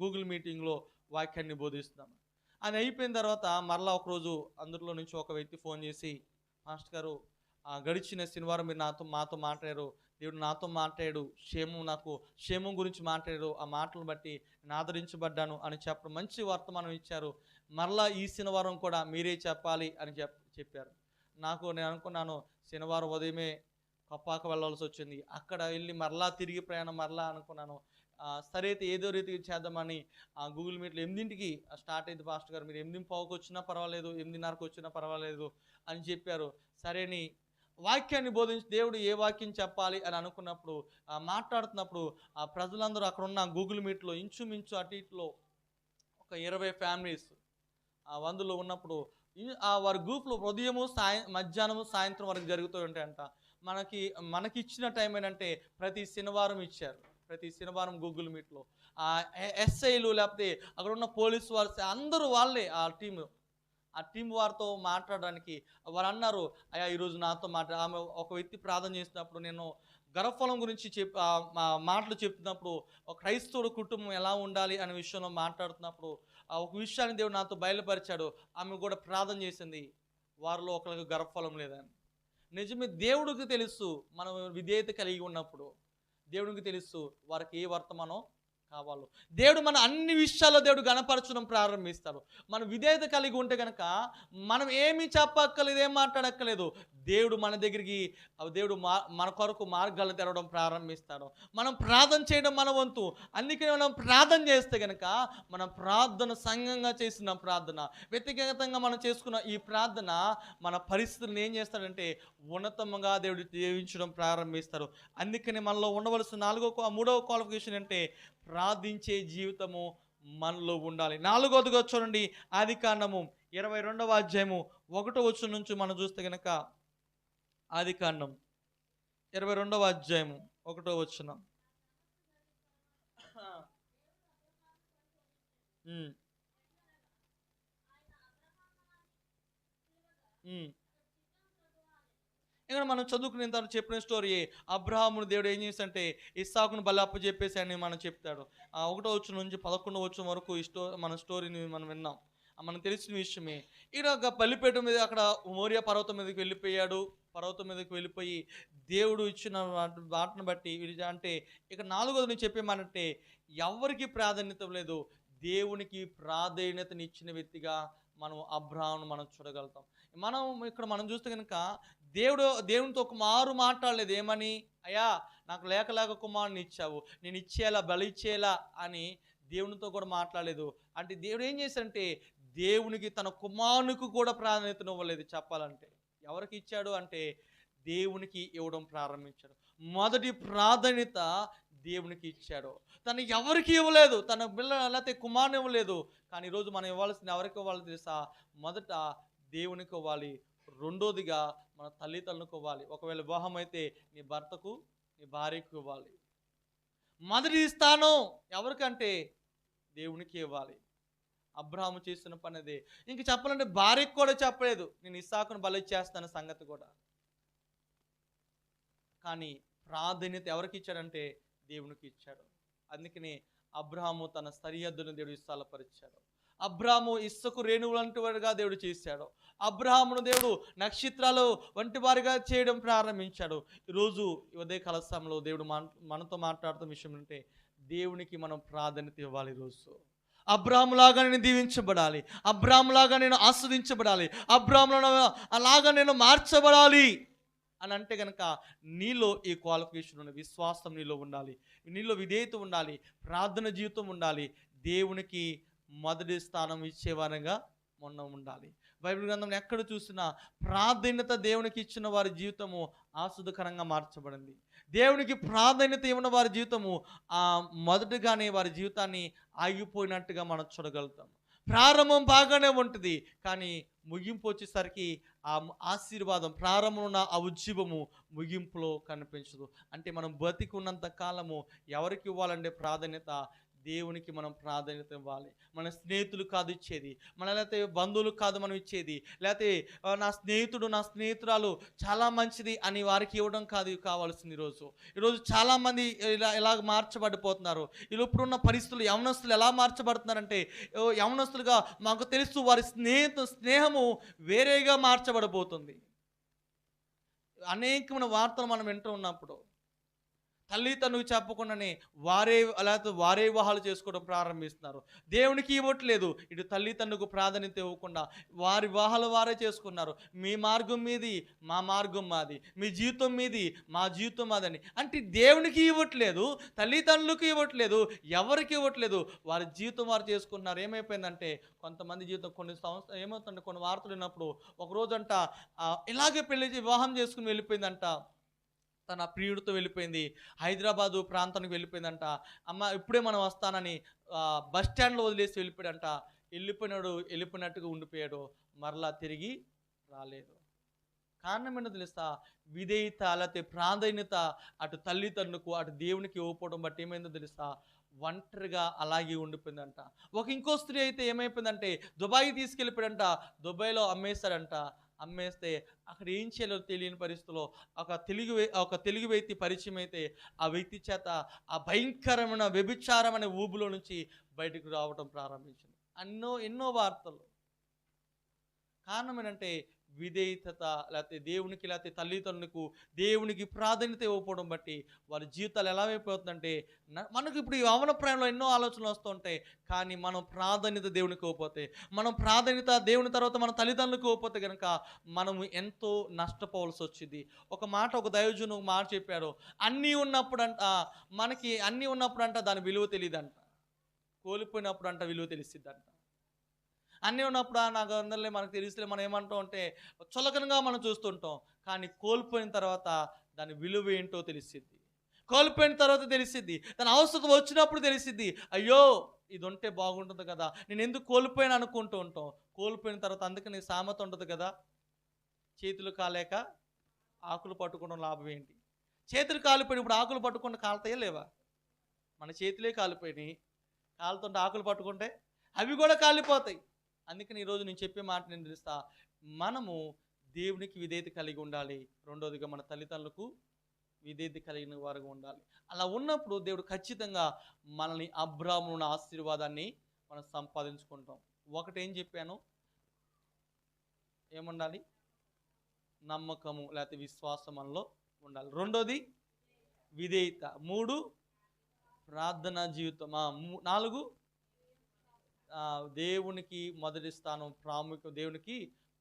గూగుల్ మీటింగ్లో వాక్యాన్ని బోధిస్తున్నాం. అది అయిపోయిన తర్వాత మరలా ఒకరోజు అందులో నుంచి ఒక వ్యక్తి ఫోన్ చేసి, మాస్టర్ గారు గడిచిన శనివారం మీరు మాతో మాట్లాడారు, దేవుడు నాతో మాట్లాడాడు, నాకు క్షేమం గురించి మాట్లాడారు, ఆ మాటలను బట్టి నేను ఆదరించబడ్డాను అని చెప్పడం మంచి వర్తమానం ఇచ్చారు. మరలా ఈ శనివారం కూడా మీరే చెప్పాలి అని చెప్పారు. నేను అనుకున్నాను, శనివారం ఉదయమే కొప్పాక వెళ్ళాల్సి వచ్చింది, అక్కడ వెళ్ళి మరలా తిరిగి ప్రయాణం మరలా అనుకున్నాను. సరే అయితే ఏదో రీతికి చేద్దామని గూగుల్ మీట్లో 8ంటికి స్టార్ట్ అయింది పాస్టర్ గారు, మీరు 8:15కి వచ్చినా పర్వాలేదు, 8:30కి వచ్చినా పర్వాలేదు అని చెప్పారు. సరేని వాక్యాన్ని బోధించి దేవుడు ఏ వాక్యం చెప్పాలి అని అనుకున్నప్పుడు మాట్లాడుతున్నప్పుడు ప్రజలందరూ అక్కడ ఉన్న గూగుల్ మీట్లో ఇంచుమించు అటు ఇట్లో ఒక 20 ఫ్యామిలీస్ వందులో ఉన్నప్పుడు వారి గ్రూప్లో ఉదయము మధ్యాహ్నము సాయంత్రం వరకు జరుగుతూ ఉంటాయంట. మనకి ఇచ్చిన టైం ఏంటంటే ప్రతి శనివారం ఇచ్చారు. ప్రతి శనివారం గూగుల్ మీట్లో ఎస్ఐలు లేకపోతే అక్కడ ఉన్న పోలీసు వారు అందరూ వాళ్ళే ఆ టీం వారితో మాట్లాడడానికి వారు అన్నారు, అయ్యా ఈరోజు నాతో ఆమె ఒక వ్యక్తి ప్రార్థన చేసినప్పుడు నేను గర్భఫలం గురించి మాటలు చెప్తున్నప్పుడు ఒక క్రైస్తవుడు కుటుంబం ఎలా ఉండాలి అనే విషయంలో మాట్లాడుతున్నప్పుడు ఒక విషయాన్ని దేవుడు నాతో బయలుపరిచాడు. ఆమె కూడా ప్రార్థన చేసింది, వారిలో ఒకరికి గర్భఫలం లేదని. నిజమే, దేవుడికి తెలుసు మనం విధేయత కలిగి ఉన్నప్పుడు. దేవుడికి తెలుసు వారికి ఏ వర్తమానం కావాలో. దేవుడు మన అన్ని విషయాల్లో దేవుడు గణపరచడం ప్రారంభిస్తాడు. మనం విధేయత కలిగి ఉంటే కనుక మనం ఏమీ చెప్పక్కర్లేదు, ఏం మాట్లాడక్కర్లేదు. దేవుడు మన దగ్గరికి దేవుడు మన కొరకు మార్గాలను తెరవడం ప్రారంభిస్తాడు. మనం ప్రార్థన చేయడం మన వంతు. అందుకని మనం ప్రార్థన చేస్తే కనుక మన ప్రార్థన సంఘంగా చేసిన ప్రార్థన, వ్యక్తిగతంగా మనం చేసుకున్న ఈ ప్రార్థన మన పరిస్థితులను ఏం చేస్తాడంటే ఉన్నతంగా దేవుడు జీవించడం ప్రారంభిస్తాడు. అందుకని మనలో ఉండవలసిన మూడవ క్వాలిఫికేషన్ అంటే ప్రార్థించే జీవితము మనలో ఉండాలి. 4వదిగా చూడండి, ఆదికాండము 22వ అధ్యాయము 1వ వచనం నుంచి మనం చూస్తే కనుక ఆదికాండం 22వ అధ్యాయము 1వ వచనం. ఇక్కడ మనం చదువుకునే తర్వాత చెప్పిన స్టోరీ, అబ్రహామును దేవుడు ఏం చేశాడంటే ఇస్సాకును బలి అప్పచెప్పేసి అని మనం చెప్తాడు. 1వ వచనం నుంచి 11వ వచనం వరకు మన స్టోరీని మనం విన్నాం. మనకు తెలిసిన విషయమే. ఇక్కడ ఒక బలిపీఠం మీద అక్కడ మోరియా పర్వతం మీదకి వెళ్ళిపోయాడు. పర్వతం మీదకి వెళ్ళిపోయి దేవుడు ఇచ్చిన వాటిని బట్టి అంటే ఇక 4వది నుంచి చెప్పేమనంటే ఎవరికి ప్రాధాన్యత లేదు, దేవునికి ప్రాధాన్యతనిచ్చిన వ్యక్తిగా మనం అబ్రహామును మనం చూడగలుగుతాం. మనం చూస్తే కనుక దేవునితో ఒక మారు మాట్లాడలేదు. ఏమని, అయ్యా నాకు లేక కుమారుని ఇచ్చావు, నేను ఇచ్చేలా బలి ఇచ్చేలా అని దేవునితో కూడా మాట్లాడలేదు. అంటే దేవుడు ఏం చేశాడంటే దేవునికి తన కుమారునికి కూడా ప్రాధాన్యతను ఇవ్వలేదు. చెప్పాలంటే ఎవరికి ఇచ్చాడు అంటే దేవునికి ఇవ్వడం ప్రారంభించాడు. మొదటి ప్రాధాన్యత దేవునికి ఇచ్చాడు. తను ఎవరికి ఇవ్వలేదు, తన పిల్లలు లేకపోతే కుమారుని ఇవ్వలేదు. కానీ ఈరోజు మనం ఇవ్వాల్సింది ఎవరికి ఇవ్వాలి తెలుసా? మొదట దేవునికి ఇవ్వాలి, రెండోదిగా మన తల్లిదండ్రులకు ఇవ్వాలి. ఒకవేళ వివాహం అయితే నీ భర్తకు నీ భార్యకు ఇవ్వాలి. మొదటి స్థానం ఎవరికంటే దేవునికి ఇవ్వాలి. అబ్రహాము చేసిన పని అదే. ఇంక చెప్పాలంటే భార్యకు కూడా చెప్పలేదు, నేను ఇస్సాకును బలి చేస్తాను సంగతి కూడా. కానీ ప్రాధాన్యత ఎవరికి ఇచ్చాడంటే దేవునికి ఇచ్చాడు. అందుకని అబ్రహాము తన సరిహద్దును దేవుడు విశాలపరిచాడు. అబ్రహాము ఇసుకు రేణువు వంటి వాడిగా దేవుడు చేశాడు. అబ్రహామును దేవుడు నక్షత్రాలు వంటి వారిగా చేయడం ప్రారంభించాడు. ఈరోజు ఉదయ కలశంలో దేవుడు మనతో మాట్లాడుతున్న విషయం అంటే దేవునికి మనం ప్రాధాన్యత ఇవ్వాలి. ఈరోజు అబ్రాహాములాగా నేను దీవించబడాలి, అబ్రాహాములాగా నేను ఆస్వాదించబడాలి, అబ్రాహాములా అలాగా నేను మార్చబడాలి అని అంటే కనుక నీలో ఈ క్వాలిఫికేషన్ ఉండాలి, విశ్వాసం నీలో ఉండాలి, నీలో విధేయత ఉండాలి, ప్రార్థన జీవితం ఉండాలి, దేవునికి మొదటి స్థానం ఇచ్చేవారంగా మనం ఉండాలి. బైబిల్ గ్రంథంలో ఎక్కడ చూసినా ప్రాధాన్యత దేవునికి ఇచ్చిన వారి జీవితము ఆస్వాదకరంగా మార్చబడింది. దేవునికి ప్రాధాన్యత ఇవ్వని వారి జీవితము మొదటగానే వారి జీవితాన్ని ఆగిపోయినట్టుగా మనం చూడగలుగుతాం. ప్రారంభం బాగానే ఉంటుంది, కానీ ముగింపు వచ్చేసరికి ఆ ఆశీర్వాదం, ప్రారంభంలో ఉన్న ఆ ఉజ్జీవము ముగింపులో కనిపించదు. అంటే మనం బతికి ఉన్నంత కాలము ఎవరికి ఇవ్వాలంటే ప్రాధాన్యత దేవునికి మనం ప్రాధాన్యత ఇవ్వాలి. మన స్నేహితులు కాదు ఇచ్చేది, మన లేకపోతే బంధువులు కాదు మనం ఇచ్చేది, లేకపోతే నా స్నేహితుడు నా స్నేహితురాలు చాలా మంచిది అని వారికి ఇవ్వడం కాదు కావాల్సింది. ఈరోజు చాలామంది ఇలాగ మార్చబడిపోతున్నారు. ఇప్పుడున్న పరిస్థితులు యవనస్తులు ఎలా మార్చబడుతున్నారంటే, యవనస్తులుగా మాకు తెలుసు వారి స్నేహము వేరేగా మార్చబడిపోతుంది. అనేకమైన వార్తలు మనం వింటూ ఉన్నప్పుడు తల్లిదండ్రులకు చెప్పకుండానే వారే వివాహాలు చేసుకోవడం ప్రారంభిస్తున్నారు. దేవునికి ఇవ్వట్లేదు, ఇటు తల్లిదండ్రులకు ప్రాధాన్యత ఇవ్వకుండా వారి వివాహాలు వారే చేసుకున్నారు. మీ మార్గం మీది, మా మార్గం మాది, మీ జీవితం మీది, మా జీవితం మాదని. అంటే దేవునికి ఇవ్వట్లేదు, తల్లిదండ్రులకు ఇవ్వట్లేదు, ఎవరికి ఇవ్వట్లేదు, వారి జీవితం వారు చేసుకున్నారు. ఏమైపోయిందంటే కొంతమంది జీవితం కొన్ని సంవత్సరాలు ఏమవుతుందంటే, కొన్ని వార్తలు విన్నప్పుడు ఒకరోజంట ఇలాగే వివాహం చేసుకుని వెళ్ళిపోయిందంట. తన ప్రియుడితో వెళ్ళిపోయింది, హైదరాబాదు ప్రాంతానికి వెళ్ళిపోయిందంట. అమ్మ ఇప్పుడే మనం వస్తానని బస్ స్టాండ్లో వదిలేసి వెళ్ళిపోయాడంట. వెళ్ళిపోయినట్టుగా ఉండిపోయాడు, మరలా తిరిగి రాలేదు. కారణం ఏంటో తెలుసా? విధేయత లేకపోతే ప్రాధాన్యత అటు తల్లిదండ్రులకు అటు దేవునికి ఇవ్వకపోవడం బట్టి ఏమైందో తెలుసా? ఒంటరిగా అలాగే ఉండిపోయిందంట. ఇంకో స్త్రీ అయితే ఏమైపోయిందంటే దుబాయ్ తీసుకెళ్ళిపోయాడంట. దుబాయ్లో అమ్మేశాడంట. అమ్మేస్తే అక్కడ ఏం చేయాలో తెలియని పరిస్థితిలో ఒక తెలుగు వ్యక్తి పరిచయం అయితే ఆ వ్యక్తి చేత ఆ భయంకరమైన వ్యభిచారమైన ఊబులో నుంచి బయటకు రావడం ప్రారంభించింది. ఎన్నో వార్తలు. కారణం ఏంటంటే విధేయత, లేకపోతే దేవునికి లేకపోతే తల్లిదండ్రులకు దేవునికి ప్రాధాన్యత ఇవ్వకపోవడం బట్టి వారి జీవితాలు ఎలా అయిపోతుందంటే, మనకు ఇప్పుడు ఈ యవ్వన ప్రాయంలో ఎన్నో ఆలోచనలు వస్తూ ఉంటాయి, కానీ మనం ప్రాధాన్యత దేవునికి ఇవ్వకపోతే, మనం ప్రాధాన్యత దేవుని తర్వాత మన తల్లిదండ్రులకు ఇవ్వకపోతే కనుక మనము ఎంతో నష్టపోవాల్సి వచ్చింది. ఒక దైవజనుడు మాట చెప్పారు, అన్నీ ఉన్నప్పుడంట దాని విలువ తెలియదంట, కోల్పోయినప్పుడు విలువ తెలిసిద్దంట. అన్నీ ఉన్నప్పుడు నాకు అందరిలో మనకు తెలిస్తే మనం ఏమంటాం అంటే చులకనగా మనం చూస్తుంటాం, కానీ కోల్పోయిన తర్వాత దాని విలువ ఏంటో తెలిసిద్ది. కోల్పోయిన తర్వాత తెలిసిద్ది, దాని అవసరం వచ్చినప్పుడు తెలిసిద్ది. అయ్యో ఇది ఉంటే బాగుంటుంది కదా, నేను ఎందుకు కోల్పోయాను అనుకుంటూ ఉంటాం. కోల్పోయిన తర్వాత అందుకని సామెత ఉంటుంది కదా, చేతులు కాలేక ఆకులు పట్టుకోవడం లాభం ఏంటి? చేతులు కాలిపోయిన ఇప్పుడు ఆకులు పట్టుకుంటే కాలుతాయా లేవా? మన చేతులే కాలిపోయినాయి, కాలుతుంటే ఆకులు పట్టుకుంటే అవి కూడా కాలిపోతాయి. అందుకని ఈరోజు నేను చెప్పే మాట నేను తెలుస్తా, మనము దేవునికి విధేయత కలిగి ఉండాలి. రెండోదిగా మన తల్లిదండ్రులకు విధేయత కలిగిన వారుగా ఉండాలి. అలా ఉన్నప్పుడు దేవుడు ఖచ్చితంగా మనల్ని అబ్రాహామున ఆశీర్వాదాన్ని మనం సంపాదించుకుంటాం. ఒకటేం చెప్పాను, ఏముండాలి? నమ్మకము లేకపోతే విశ్వాసం మనలో ఉండాలి. రెండోది విధేయత. 3 ప్రార్థనా జీవితం. 4 దేవునికి మొదటి స్థానం, దేవునికి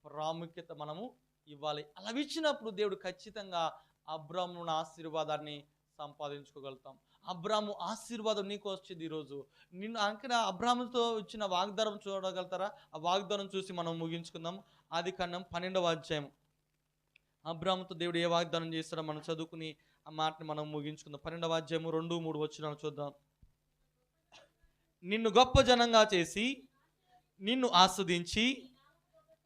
ప్రాముఖ్యత మనము ఇవ్వాలి. అలా ఇచ్చినప్పుడు దేవుడు ఖచ్చితంగా అబ్రాహామున ఆశీర్వాదాన్ని సంపాదించుకోగలుగుతాం. అబ్రాహాము ఆశీర్వాదం నీకు వచ్చింది ఈరోజు. నిన్ను అంకన అబ్రాహాముతో ఇచ్చిన వాగ్దానం చూడగలుగుతారా? ఆ వాగ్దానం చూసి మనం ముగించుకుందాం. ఆదికాండం 12వ అధ్యాయం. అబ్రాహాముతో దేవుడు ఏ వాగ్దానం చేస్తాడో మనం చదువుకుని ఆ మాటని మనం ముగించుకుందాం. 12వ అధ్యాయము 2-3 వచనాలు చూద్దాం. నిన్ను గొప్ప జనంగా చేసి నిన్ను ఆస్వాదించి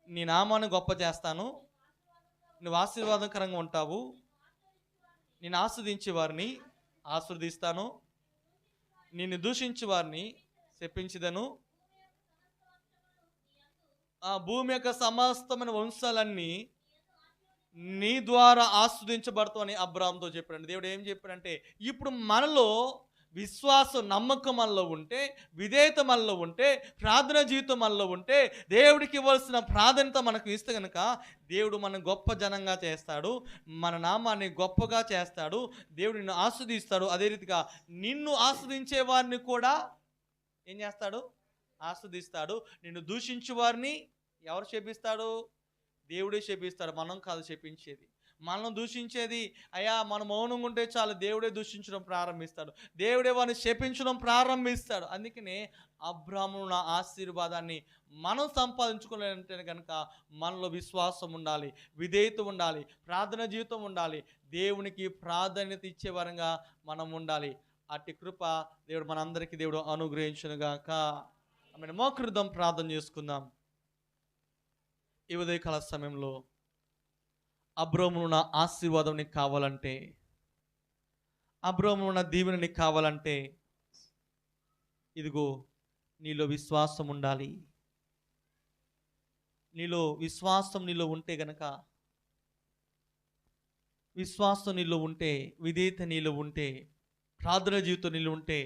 నీ నామాన్ని గొప్ప చేస్తాను, నువ్వు ఆశీర్వాదకరంగా ఉంటావు, నేను ఆస్వాదించే వారిని ఆస్వాదిస్తాను, నిన్ను దూషించే వారిని శపించదను, ఆ భూమి యొక్క సమస్తమైన వంశాలన్నీ నీ ద్వారా ఆస్వాదించబడతావు అని అబ్రాహాముతో చెప్పాడు. దేవుడు ఏం చెప్పాడంటే, ఇప్పుడు మనలో విశ్వాసం, నమ్మకం మనలో ఉంటే, విధేయత మనలో ఉంటే, ప్రార్థన జీవితం మనలో ఉంటే, దేవుడికి ఇవ్వాల్సిన ప్రాధాన్యత మనకు ఇస్తే కనుక దేవుడు మనం గొప్ప జనంగా చేస్తాడు, మన నామాన్ని గొప్పగా చేస్తాడు, దేవుడు నిన్ను ఆస్వాదిస్తాడు. అదే రీతిగా నిన్ను ఆస్వాదించే వారిని కూడా ఏం చేస్తాడు? ఆస్వాదిస్తాడు. నిన్ను దూషించు వారిని ఎవరు శపిస్తాడు? దేవుడే శపిస్తాడు, మనం కాదు శపించేది. మనం దూషించేది, అయ్యా మనం మౌనంగా ఉంటే చాలు, దేవుడే దూషించడం ప్రారంభిస్తాడు, దేవుడే వారిని శపించడం ప్రారంభిస్తాడు. అందుకనే అబ్రాహామున ఆశీర్వాదాన్ని మనం సంపాదించుకోవాలంటే కనుక మనలో విశ్వాసం ఉండాలి, విధేయత ఉండాలి, ప్రార్థన జీవితం ఉండాలి, దేవునికి ప్రాధాన్యత ఇచ్చే వరంగా మనం ఉండాలి. అట్టి కృప దేవుడు మనందరికీ దేవుడు అనుగ్రహించునుగాక. ఆమె మోకరిద్దాం, ప్రార్థన చేసుకుందాం. ఈ ఉదయకాల సమయంలో అబ్రాహామున ఆశీర్వాదం నీకు కావాలంటే, అబ్రాహామున దీవెన నీకు కావాలంటే, ఇదిగో నీలో విశ్వాసం ఉండాలి. నీలో విశ్వాసం నీలో ఉంటే గనక, విశ్వాసం నీలో ఉంటే, విధేయత నీలో ఉంటే, ప్రార్థన జీవితం నీలో ఉంటే,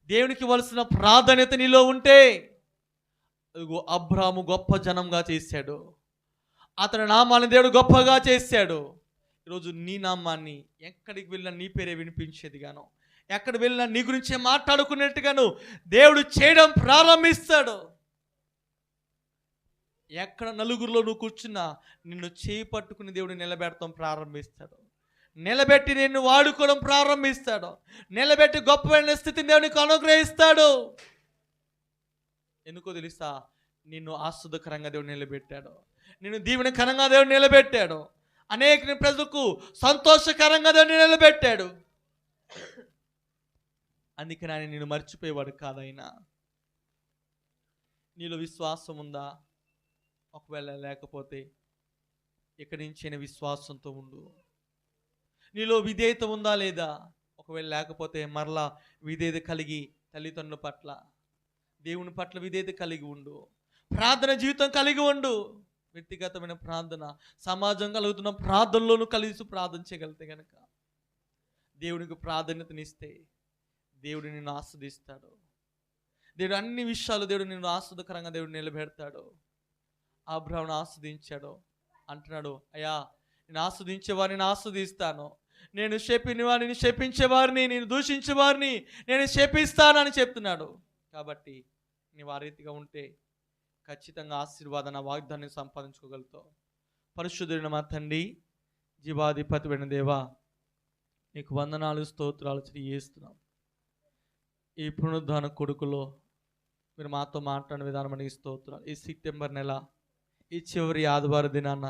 దేవునికి ఇవ్వాల్సిన ప్రాధాన్యత నీలో ఉంటే, ఇదిగో అబ్రాహాము గొప్ప జనంగా చేశాడు. అతని నామాన్ని దేవుడు గొప్పగా చేశాడు. ఈరోజు నీ నామాన్ని ఎక్కడికి వెళ్ళినా నీ పేరే వినిపించేదిగాను, ఎక్కడ వెళ్ళినా నీ గురించే మాట్లాడుకునేట్టుగాను దేవుడు చేయడం ప్రారంభిస్తాడు. ఎక్కడ నలుగురిలో నువ్వు కూర్చున్నా నిన్ను చేయి పట్టుకుని దేవుడు నిలబెడతాం ప్రారంభిస్తాడు. నిలబెట్టి నిన్ను వాడుకోవడం ప్రారంభిస్తాడు. నిలబెట్టి గొప్పమైన స్థితిని దేవునికి అనుగ్రహిస్తాడు. ఎందుకో తెలుసా? నిన్ను ఆస్వాదకరంగా దేవుడు నిలబెట్టాడు, నిన్ను దీవెనకరంగా దేవుడు నిలబెట్టాడు, అనేక ప్రజలకు సంతోషకరంగా దేవుడు నిలబెట్టాడు. అందుకని ఆయన నిన్ను మర్చిపోయేవాడు కాదైనా. నీలో విశ్వాసం ఉందా? ఒకవేళ లేకపోతే ఇక్కడి నుంచి అయినా విశ్వాసంతో ఉండు. నీలో విధేయత ఉందా లేదా? ఒకవేళ లేకపోతే మరలా విధేయత కలిగి తల్లిదండ్రుల పట్ల, దేవుని పట్ల విధేయత కలిగి ఉండు. ప్రార్థన జీవితం కలిగి ఉండు. వ్యక్తిగతమైన ప్రార్థన, సమాజం కలుగుతున్న ప్రార్థనలోనూ కలిసి ప్రార్థన చేయగలిగితే కనుక, దేవునికి ప్రాధాన్యతనిస్తే దేవుడు నిన్ను ఆస్వాదిస్తాడు. దేవుడు అన్ని విషయాలు దేవుడు నిన్ను ఆస్వాదకరంగా దేవుడు నిలబెడతాడు. అబ్రాహామును ఆస్వాదించాడు. అంటున్నాడు, అయ్యా నేను ఆస్వాదించేవారిని ఆస్వాదిస్తాను, నేను శపిన వారిని శపించేవారిని, నేను దూషించేవారిని నేను శపిస్తానని చెప్తున్నాడు. కాబట్టి నీవు ఆ రీతిగా ఉంటే ఖచ్చితంగా ఆశీర్వాదన వాగ్దాన్ని సంపాదించుకోగలుగుతావు. పరిశుద్ధుడైన మా తండ్రి, జీవాధిపతివైన దేవా, నీకు వందనాలు, స్తోత్రాలు తెలియజేస్తున్నాం. ఈ పునరుద్ధాన కొడుకులో మీరు మాతో మాట్లాడిన విధానం నీకు స్తోత్రాలు. ఈ సెప్టెంబర్ నెల ఈ చివరి ఆదివారం దినాన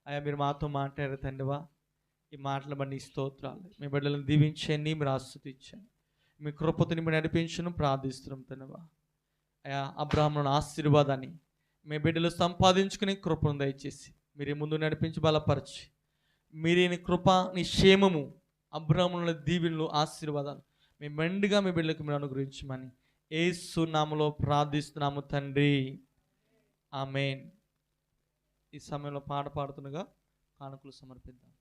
అయ్యా మీరు మాతో మాట్లాడారు తండ్రివా. ఈ మాటల బట్టి స్తోత్రాలు. మీ బిడ్డలను దీవించండి, మీరు ఆస్వాదించండి, మీ కృపతని మీరు నడిపించను ప్రార్థిస్తున్నాం తండ్రివా. అయ్యా అబ్రాహామును ఆశీర్వాదాన్ని మీ బిడ్డలు సంపాదించుకుని కృపను దయచేసి మీరే ముందు నడిపించి బలపరచి, మీరే నీ కృప నీ క్షేమము అబ్రాహాముల దీవెనలు ఆశీర్వాదాలు మీ మెండుగా మీ బిడ్డలకు మీరు అనుగ్రహించమని యేసు నామములో ప్రార్థిస్తున్నాము తండ్రి, ఆమేన్. ఈ సమయంలో పాట పాడుతుండగా కానుకలు సమర్పిద్దాం.